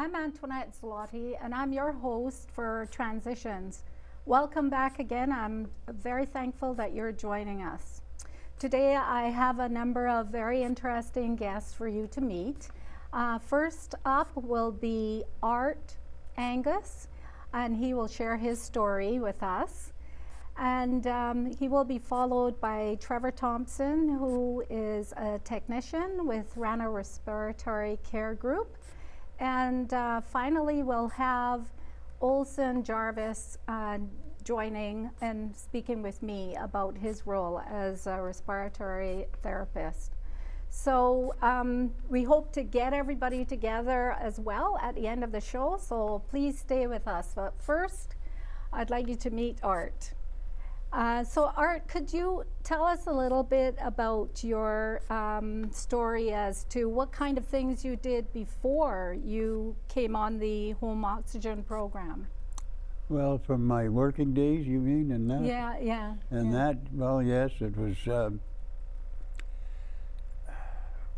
I'm Antoinette Zloty, and I'm your host for Transitions. Welcome back again. I'm very thankful that you're joining us. Today I have a number of very interesting guests for you to meet. First up will be Art Angus, and he will share his story with us. And he will be followed by Trevor Thompson, who is a technician with Rana Respiratory Care Group. And finally, we'll have Olson Jarvis joining and speaking with me about his role as a respiratory therapist. So we hope to get everybody together as well at the end of the show, so please stay with us. But first, I'd like you to meet Art. So Art, could you tell us a little bit about your story as to what kind of things you did before you came on the home oxygen program? Well, from my working days, you mean, and that? Yeah. And that, well, yes, it was,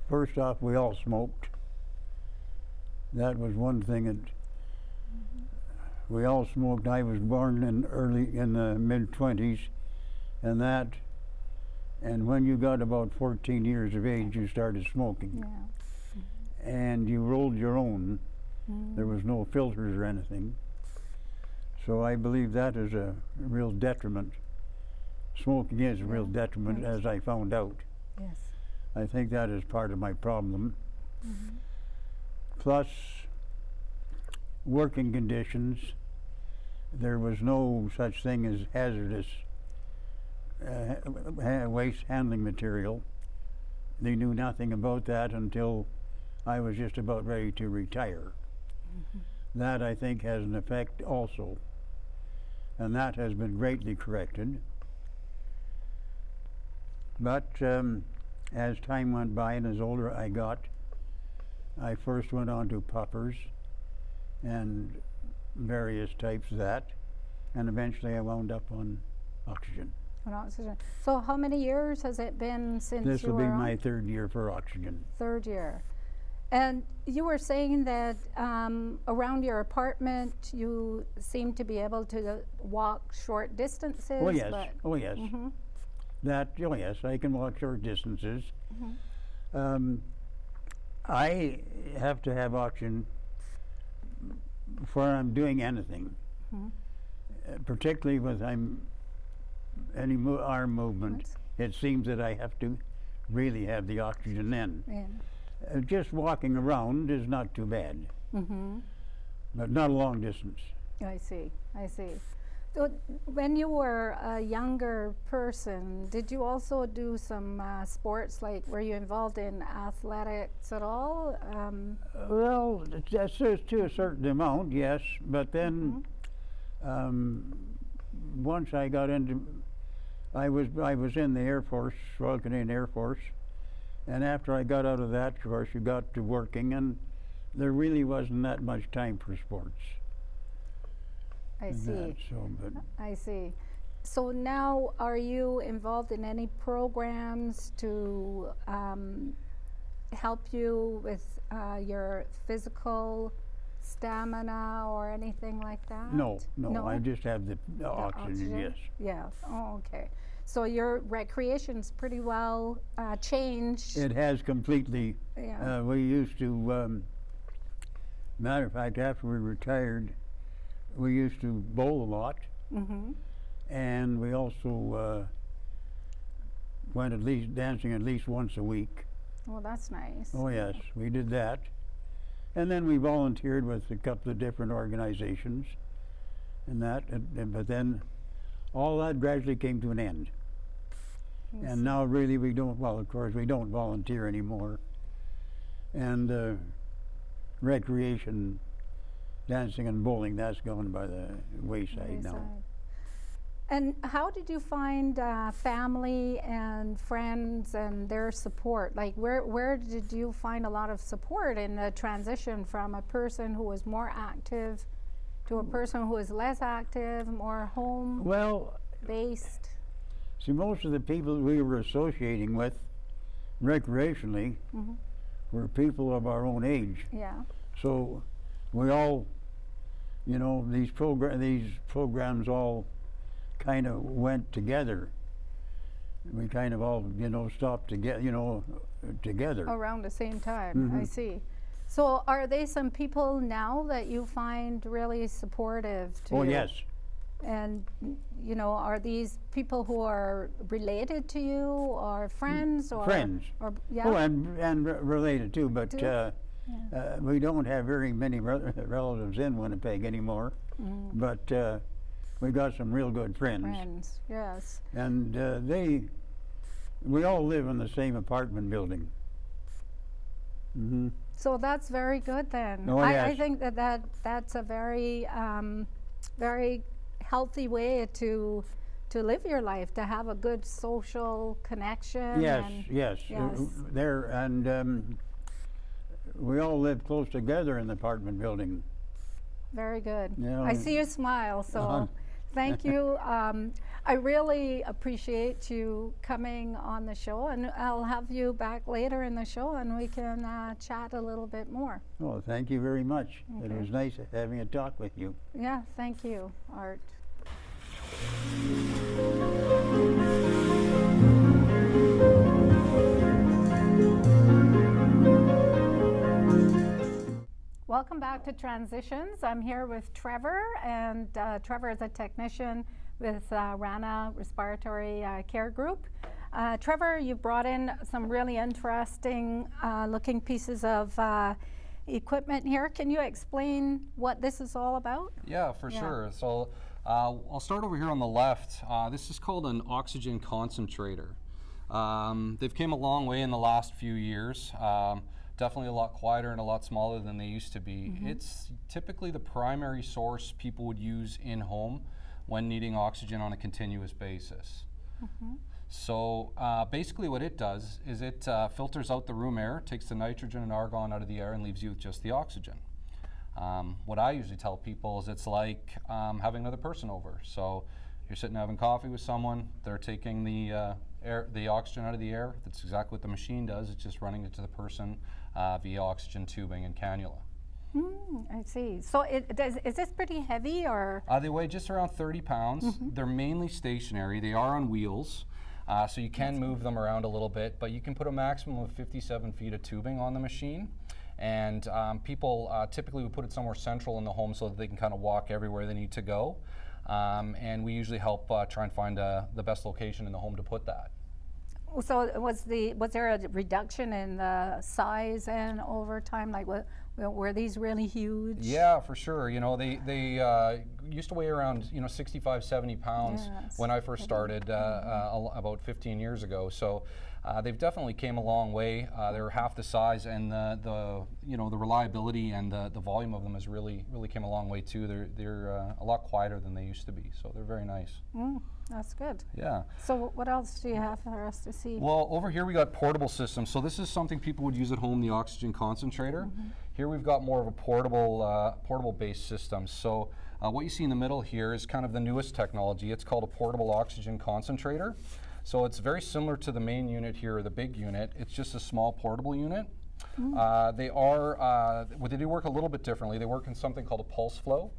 first off, we all smoked. That was one thing that we all smoked. I was born in the mid-20s, and when you got about 14 years of age, you started smoking. Yeah. And you rolled your own. There was no filters or anything. So I believe that is a real detriment. Smoking is a real detriment, as I found out. Yes. I think that is part of my problem. Plus, working conditions, there was no such thing as hazardous waste handling material. They knew nothing about that until I was just about ready to retire. That, I think, has an effect also, and that has been greatly corrected. But as time went by and as older I got, I first went on to puffers and various types of that, and eventually I wound up on oxygen. On oxygen. So how many years has it been since This you will were be on? my third year for oxygen. Third year. And you were saying that around your apartment you seem to be able to walk short distances. Oh yes, but oh yes. Oh yes, I can walk short distances. I have to have oxygen before I'm doing anything, particularly with any arm movement. It seems that I have to really have the oxygen then. Yeah. Just walking around is not too bad, but not a long distance. I see. So when you were a younger person, did you also do some sports? Like, were you involved in athletics at all? Well, that's to a certain amount, yes. But then, once I got into, I was in the Air Force, Royal Canadian Air Force, and after I got out of that, of course, you got to working, and there really wasn't that much time for sports. I see. But I see. So now, are you involved in any programs to help you with your physical stamina or anything like that? No, I just have the oxygen, yes. Yeah. Oh, okay. So your recreation's pretty well changed. It has completely. Yeah. We used to, matter of fact, after we retired, we used to bowl a lot, and we also went dancing at least once a week. Well, that's nice. Oh yes, we did that. And then we volunteered with a couple of different organizations and that, but then all that gradually came to an end. Yes. And now really we don't, well, of course we don't volunteer anymore. And recreation, dancing and bowling, that's gone by the wayside now. And how did you find family and friends and their support? Like, where did you find a lot of support in the transition from a person who was more active to a person who was less active, more home-based? See, most of the people we were associating with recreationally were people of our own age. Yeah. So we all, you know, these programs all kind of went together. We kind of all, you know, stopped together, you know, together. Around the same time, I Mhm. see. So are they some people now that you find really supportive to Oh, you? yes. And, you know, are these people who are related to you or friends or? Friends. Or, yeah? Oh, and related too, but Too? we don't have very many relatives in Winnipeg anymore. But we got some real good friends. Friends, yes. And we all live in the same apartment building. So that's very good then. Oh, I yes. think that's a very, very healthy way to live your life, to have a good social connection. Yes, and yes. Yes. There, and we all live close together in the apartment building. Very good. Yeah, I see you smile, so Uh-huh. thank you. I really appreciate you coming on the show, and I'll have you back later in the show and we can chat a little bit more. Oh, thank you very much. It Okay. was nice having a talk with you. Yeah, thank you, Art. Welcome back to Transitions. I'm here with Trevor, and Trevor is a technician with Rana Respiratory Care Group. Trevor, you brought in some really interesting looking pieces of equipment here. Can you explain what this is all about? Yeah, for Yeah. sure. So I'll start over here on the left. This is called an oxygen concentrator. They've came a long way in the last few years. Definitely a lot quieter and a lot smaller than they used to be. It's typically the primary source people would use in home when needing oxygen on a continuous basis. So basically what it does is it filters out the room air, takes the nitrogen and argon out of the air and leaves you with just the oxygen. What I usually tell people is it's like having another person over. So you're sitting having coffee with someone, they're taking the oxygen out of the air. That's exactly what the machine does. It's just running it to the person via oxygen tubing and cannula. I see. So is this pretty heavy or? They weigh just around 30 pounds. They're mainly stationary. They are on wheels. So you can move them around a little bit, but you can put a maximum of 57 feet of tubing on the machine. And people typically would put it somewhere central in the home so that they can kind of walk everywhere they need to go. And we usually help try and find the best location in the home to put that. So was there a reduction in the size and over time? Like, were these really huge? Yeah, for sure. You know, they used to weigh around 65, 70 pounds Yes. when I first started about 15 years ago. So they've definitely came a long way. They're half the size, and the reliability and the volume of them has really came a long way too. They're a lot quieter than they used to be. So they're very nice. That's good. Yeah. So what else do you have for us to see? Well, over here we got portable systems. So this is something people would use at home, the oxygen concentrator. Here we've got more of a portable based system. So what you see in the middle here is kind of the newest technology. It's called a portable oxygen concentrator. So it's very similar to the main unit here, or the big unit. It's just a small portable unit. They do work a little bit differently. They work in something called a pulse flow.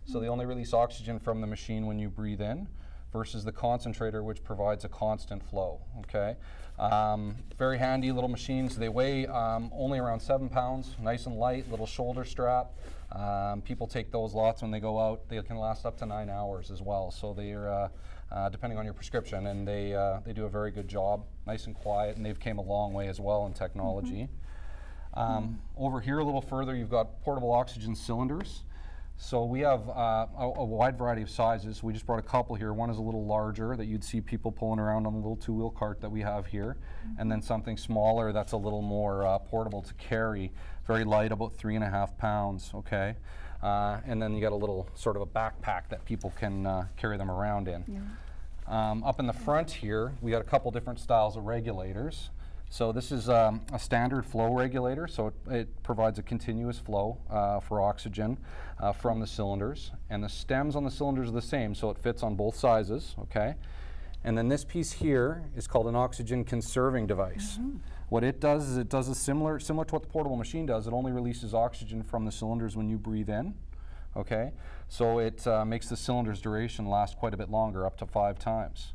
So they only release oxygen from the machine when you breathe in, versus the concentrator, which provides a constant flow. Okay, very handy little machines. They weigh only around 7 pounds, nice and light, little shoulder strap. People take those lots when they go out. They can last up to 9 hours as well. So they're depending on your prescription, and they do a very good job, nice and quiet, and they've came a long way as well in technology. Over here a little further, you've got portable oxygen cylinders. So we have a wide variety of sizes. We just brought a couple here. One is a little larger that you'd see people pulling around on the little two-wheel cart that we have here. And then something smaller that's a little more portable to carry, very light, about 3.5 pounds, okay? And then you got a little sort of a backpack that people can carry them around in. Up in the front here, we got a couple different styles of regulators. So this is a standard flow regulator, so it provides a continuous flow for oxygen from the cylinders. And the stems on the cylinders are the same, so it fits on both sizes, okay? And then this piece here is called an oxygen conserving device. What it does is it does a similar to what the portable machine does. It only releases oxygen from the cylinders when you breathe in. Okay, so it makes the cylinder's duration last quite a bit longer, up to 5 times.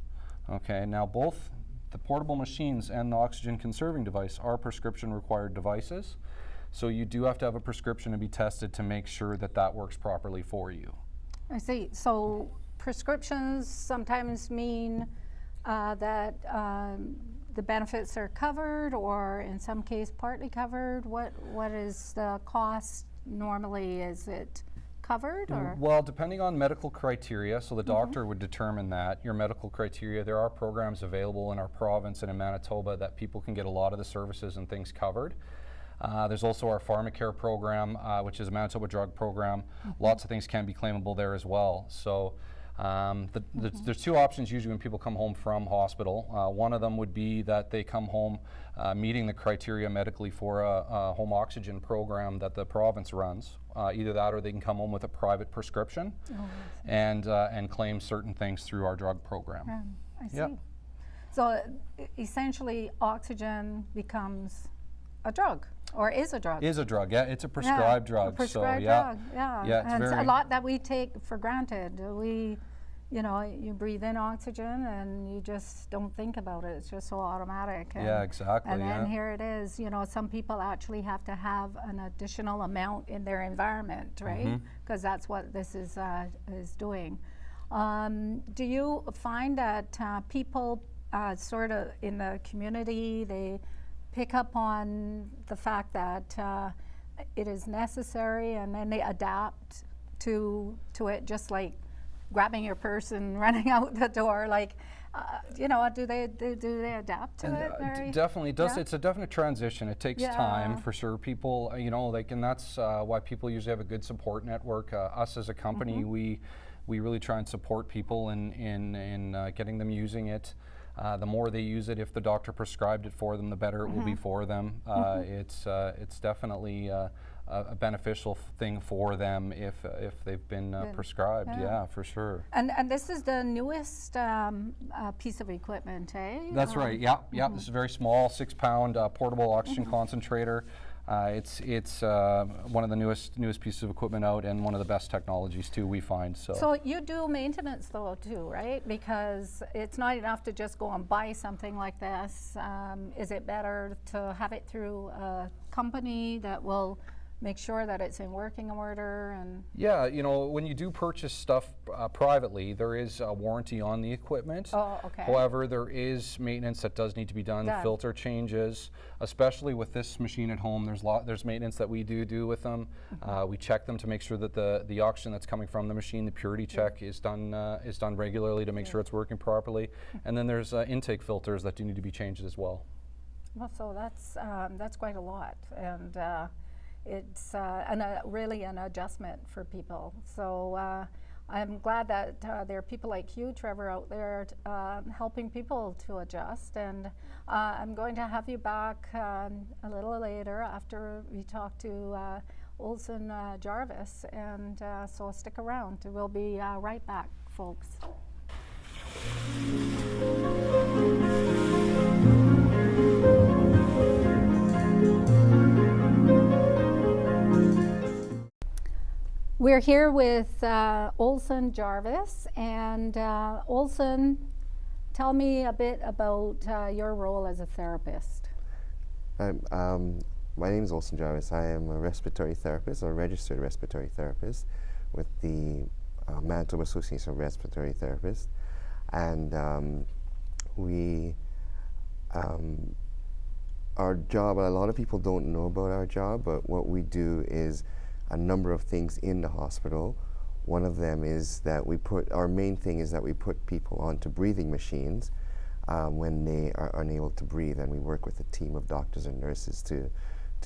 Okay, now both the portable machines and the oxygen conserving device are prescription required devices. So you do have to have a prescription and be tested to make sure that that works properly for you. I see. So prescriptions sometimes mean that the benefits are covered, or in some case partly covered. What is the cost normally? Is it covered, or? Well, depending on medical criteria, so the doctor would determine that, your medical criteria. There are programs available in our province and in Manitoba that people can get a lot of the services and things covered. There's also our PharmaCare program, which is a Manitoba drug program. Lots of things can be claimable there as well. So there's 2 options usually when people come home from hospital. One of them would be that they come home meeting the criteria medically for a home oxygen program that the province runs. Either that, or they can come home with a private prescription and claim certain things through our drug program. I see. Yep. So essentially oxygen becomes a drug, or is a drug. Is a drug, yeah. It's a prescribed drug. A prescribed so, drug, yeah. Yeah, it's and very a lot that we take for granted. You breathe in oxygen and you just don't think about it. It's just so automatic. Yeah, exactly. And then here it is. Some people actually have to have an additional amount in their environment, right? Because that's what this is doing. Do you find that people sort of in the community, they pick up on the fact that it is necessary, and then they adapt to it, just like grabbing your purse and running out the door? Like, do they adapt to it? Definitely does. Yeah? It's a definite transition. It takes time for sure. People, and that's why people usually have a good support network. Us as a company, we really try and support people in getting them using it. The more they use it, if the doctor prescribed it for them, the better it will be for them. It's definitely a beneficial thing for them if they've been prescribed. Yeah, for sure. And this is the newest piece of equipment, eh? That's right. Yeah. This is a very small 6-pound portable oxygen concentrator. It's one of the newest pieces of equipment out, and one of the best technologies too, we find. So you do maintenance though too, right? Because it's not enough to just go and buy something like this. Is it better to have it through a company that will make sure that it's in working order? And yeah, when you do purchase stuff privately, there is a warranty on the equipment. Oh, okay. However, there is maintenance that does need to be done. Filter changes, especially with this machine at home. There's maintenance that we do with them. We check them to make sure that the oxygen that's coming from the machine, the purity check is done regularly to make sure it's working properly. And then there's intake filters that do need to be changed as well. Well, so that's quite a lot, and it's really an adjustment for people. So I'm glad that there are people like you, Trevor, out there helping people to adjust. And I'm going to have you back a little later after we talk to Olson Jarvis. And so stick around. We'll be right back, folks. We're here with Olson Jarvis, and Olson, tell me a bit about your role as a therapist. My name is Olson Jarvis. I am a respiratory therapist, or a registered respiratory therapist with the Manitoba Association of Respiratory Therapists, and our job, a lot of people don't know about our job, but what we do is a number of things in the hospital. One of them is that our main thing is that we put people onto breathing machines when they are unable to breathe, and we work with a team of doctors and nurses to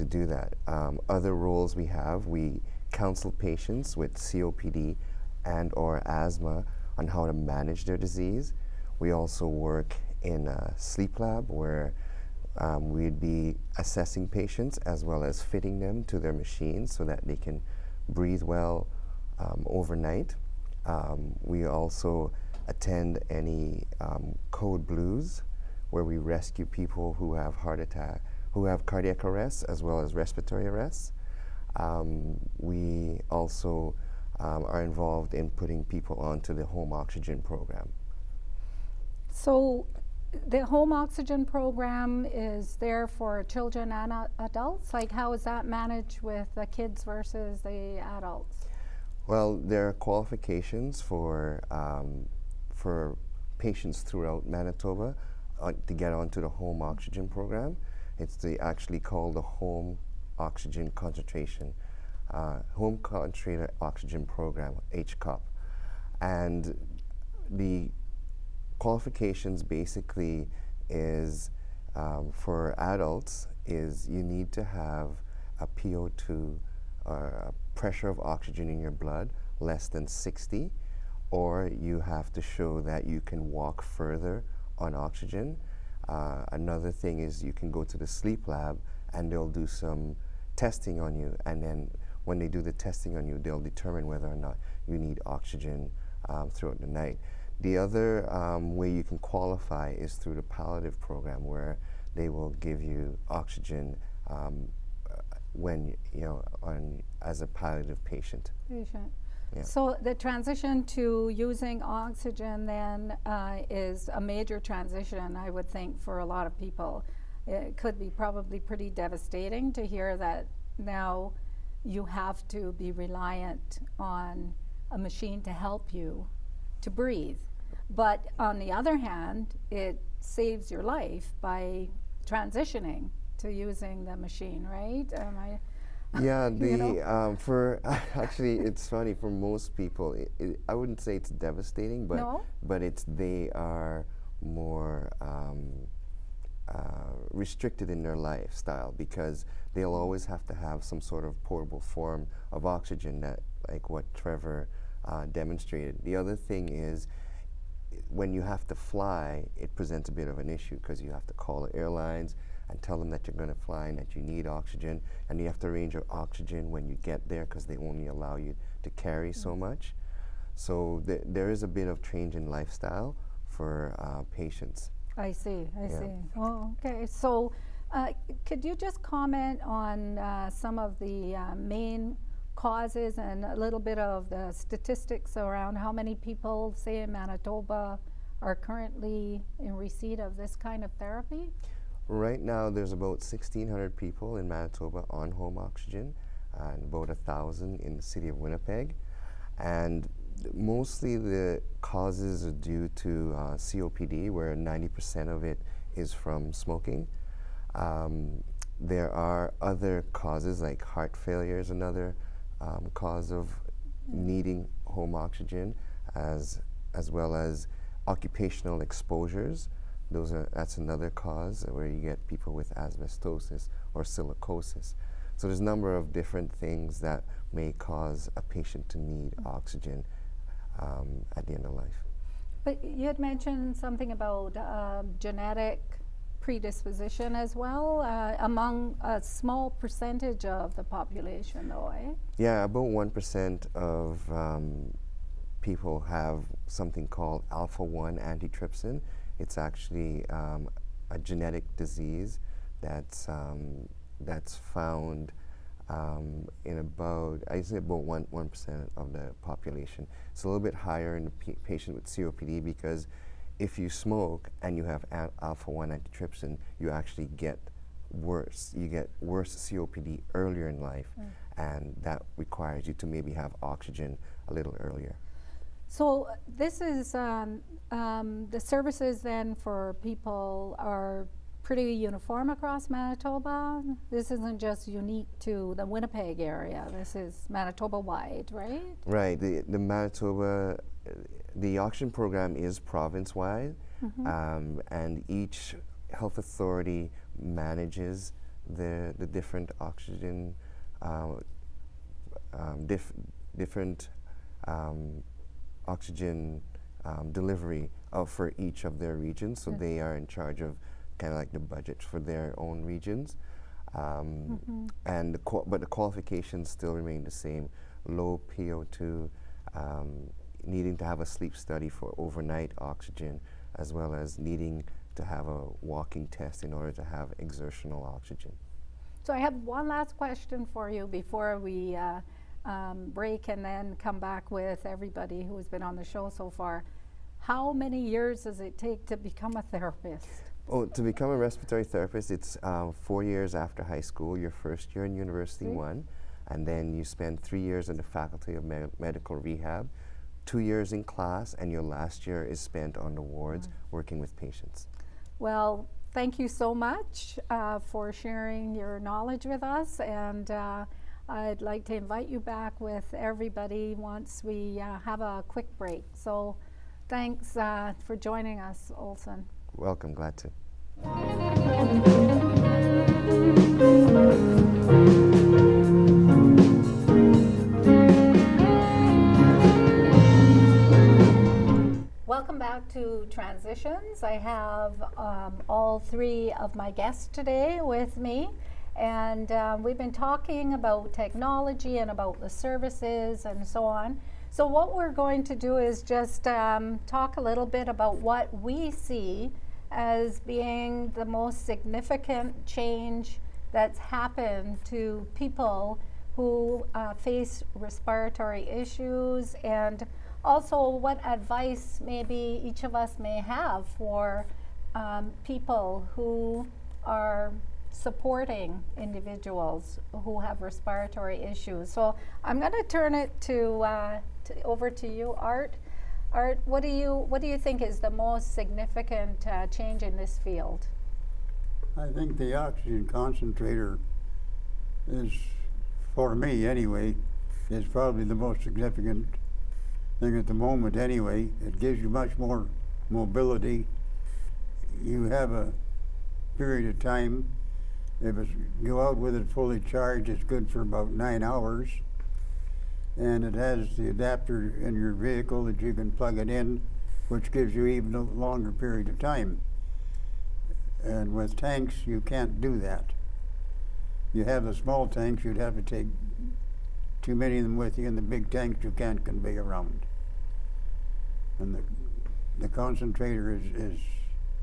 do that. Other roles we have, we counsel patients with COPD and or asthma on how to manage their disease. We also work in a sleep lab where we'd be assessing patients as well as fitting them to their machines so that they can breathe well overnight. We also attend any code blues, where we rescue people who have heart attack, who have cardiac arrest as well as respiratory arrest. We also are involved in putting people onto the home oxygen program. So the home oxygen program is there for children and adults? Like, how is that managed with the kids versus the adults? Well, there are qualifications for patients throughout Manitoba to get onto the home oxygen program. It's actually called the home oxygen concentration, home concentrator oxygen program, HCOP. And the qualifications basically is for adults is you need to have a PO2 or a pressure of oxygen in your blood less than 60, or you have to show that you can walk further on oxygen. Another thing is you can go to the sleep lab and they'll do some testing on you, and then when they do the testing on you, they'll determine whether or not you need oxygen throughout the night. The other way you can qualify is through the palliative program, where they will give you oxygen when as a palliative patient. Yeah. So the transition to using oxygen then is a major transition, I would think, for a lot of people. It could be probably pretty devastating to hear that now you have to be reliant on a machine to help you to breathe. But on the other hand, it saves your life by transitioning to using the machine, right? Yeah, You for actually, it's funny for most people. I wouldn't say it's devastating, but No? they are more restricted in their lifestyle, because they'll always have to have some sort of portable form of oxygen, that like what Trevor demonstrated. The other thing is, when you have to fly, it presents a bit of an issue, because you have to call the airlines and tell them that you're going to fly and that you need oxygen, and you have to arrange your oxygen when you get there, because they only allow you to carry so much. So there is a bit of change in lifestyle for patients. I see. Yeah. Oh, okay. So could you just comment on some of the main causes and a little bit of the statistics around how many people, say in Manitoba, are currently in receipt of this kind of therapy? Right now, there's about 1,600 people in Manitoba on home oxygen, and about 1,000 in the city of Winnipeg. And mostly the causes are due to COPD, where 90% of it is from smoking. There are other causes, like heart failure is another cause of needing home oxygen, as well as occupational exposures. That's another cause, where you get people with asbestosis or silicosis. So there's a number of different things that may cause a patient to need oxygen at the end of life. But you had mentioned something about genetic predisposition as well, among a small percentage of the population, though, eh? Yeah, about 1% of people have something called alpha-1 antitrypsin. It's actually a genetic disease that's found in about, I say about 1% of the population. It's a little bit higher in the patient with COPD, because if you smoke and you have alpha-1 antitrypsin, you actually get worse. You get worse COPD earlier in life, and that requires you to maybe have oxygen a little earlier. So this is the services then for people are pretty uniform across Manitoba. This isn't just unique to the Winnipeg area. This is Manitoba-wide, right? Right. The Manitoba, the oxygen program is province-wide, and each health authority manages the different oxygen, different oxygen delivery for each of their regions. So they are in charge of kind of like the budget for their own regions. And but the qualifications still remain the same: low PO2, needing to have a sleep study for overnight oxygen, as well as needing to have a walking test in order to have exertional oxygen. So I have one last question for you before we break and then come back with everybody who has been on the show so far. How many years does it take to become a therapist? Oh, to become a respiratory therapist, it's 4 years after high school, your first year in University 1, and then you spend 3 years in the Faculty of Medical Rehab, 2 years in class, and your last year is spent on the wards working with patients. Well, thank you so much for sharing your knowledge with us, and I'd like to invite you back with everybody once we have a quick break. So thanks for joining us, Olson. Welcome, glad to. Welcome back to Transitions. I have all three of my guests today with me, and we've been talking about technology and about the services and so on. So what we're going to do is just talk a little bit about what we see as being the most significant change that's happened to people who face respiratory issues, and also what advice maybe each of us may have for people who are supporting individuals who have respiratory issues. So I'm going to turn it over to you, Art. Art, what do you think is the most significant change in this field? I think the oxygen concentrator is, for me anyway, is probably the most significant thing at the moment anyway. It gives you much more mobility. You have a period of time. If you go out with it fully charged, it's good for about 9 hours. And it has the adapter in your vehicle that you can plug it in, which gives you even a longer period of time. And with tanks, you can't do that. You have the small tanks, you'd have to take too many of them with you, and the big tanks you can't convey around. And the concentrator is,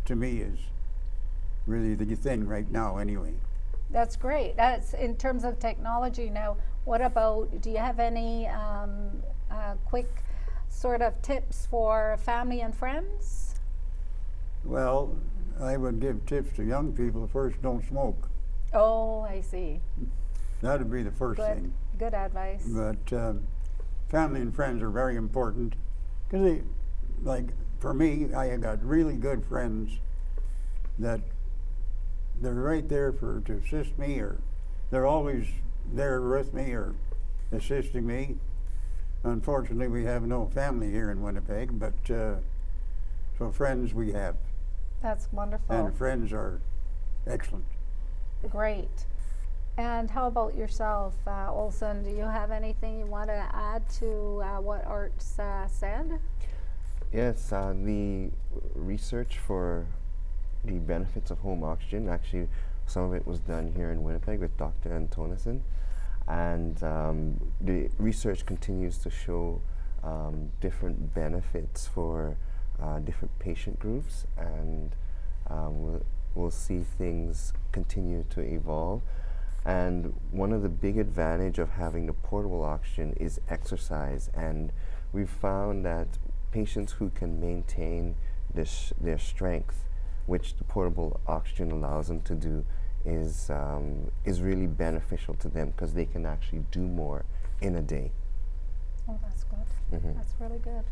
to me, is really the thing right now anyway. That's great. That's in terms of technology. Now, what about, do you have any quick sort of tips for family and friends? Well, I would give tips to young people. First, don't smoke. Oh, I see. That would be the first thing. Good advice. But family and friends are very important, because like for me, I have got really good friends that they're right there to assist me, or they're always there with me or assisting me. Unfortunately, we have no family here in Winnipeg, but so friends we have. That's wonderful. And friends are excellent. Great. And how about yourself, Olson? Do you have anything you want to add to what Art said? Yes, the research for the benefits of home oxygen, actually some of it was done here in Winnipeg with Dr. Antonison, and the research continues to show different benefits for different patient groups, and we'll see things continue to evolve. And one of the big advantage of having the portable oxygen is exercise, and we've found that patients who can maintain their strength, which the portable oxygen allows them to do, is really beneficial to them, because they can actually do more in a day. Oh, that's good. Mm-hmm. That's really good.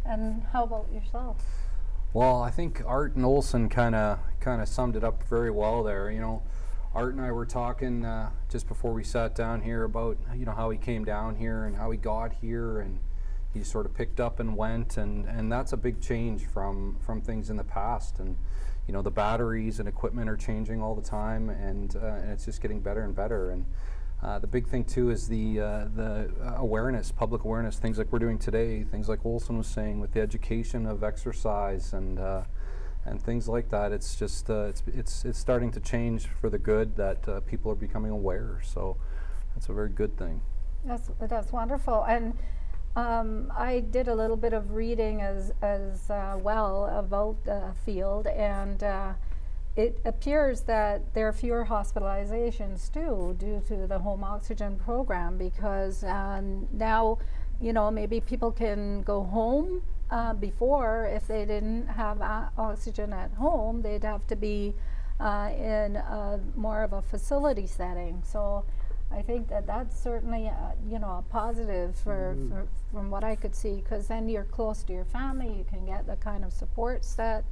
And how about yourself? Well, I think Art and Olson kind of summed it up very well there. You know, Art and I were talking just before we sat down here about, you know, how he came down here and how he got here, and he sort of picked up and went, and that's a big change from things in the past. And you know, the batteries and equipment are changing all the time, and it's just getting better and better. And the big thing too is the awareness, public awareness, things like we're doing today, things like Olson was saying with the education of exercise and things like that. It's just it's starting to change for the good, that people are becoming aware. So that's a very good thing. That's wonderful. And I did a little bit of reading as well about the field, and it appears that there are fewer hospitalizations too due to the home oxygen program, because now, you know, maybe people can go home. Before, if they didn't have oxygen at home, they'd have to be in more of a facility setting. So I think that that's certainly, you know, a positive from what I could see, because then you're close to your family, you can get the kind of supports that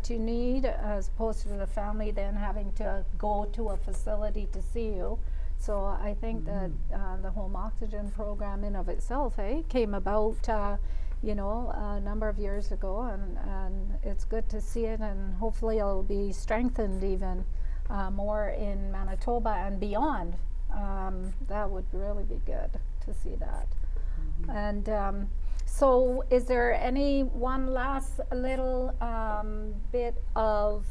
you need, as opposed to the family then having to go to a facility to see you. So I think that the home oxygen program in of itself came about you know, a number of years ago, and it's good to see it, and hopefully it'll be strengthened even more in Manitoba and beyond. That would really be good to see that. And so is there any one last little bit of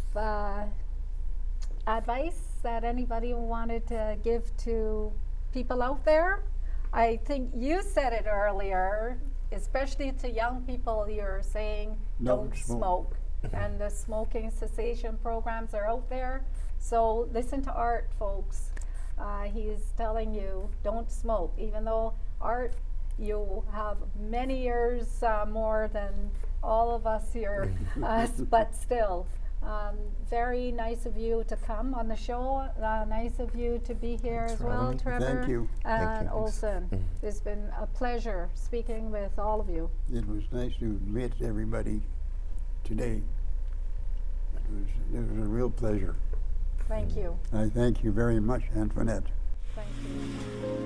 advice that anybody wanted to give to people out there? I think you said it earlier, especially to young people. You're saying don't smoke. And the smoking cessation programs are out there. So listen to Art, folks. He's telling you don't smoke, even though, Art, you have many years more than all of us here, but still. Very nice of you to come on the show. Nice of you to be here as well, Trevor. Thank you. And Olson. It's been a pleasure speaking with all of you. It was nice to meet everybody today. It was a real pleasure. Thank you. I thank you very much, Antoinette. Thank you.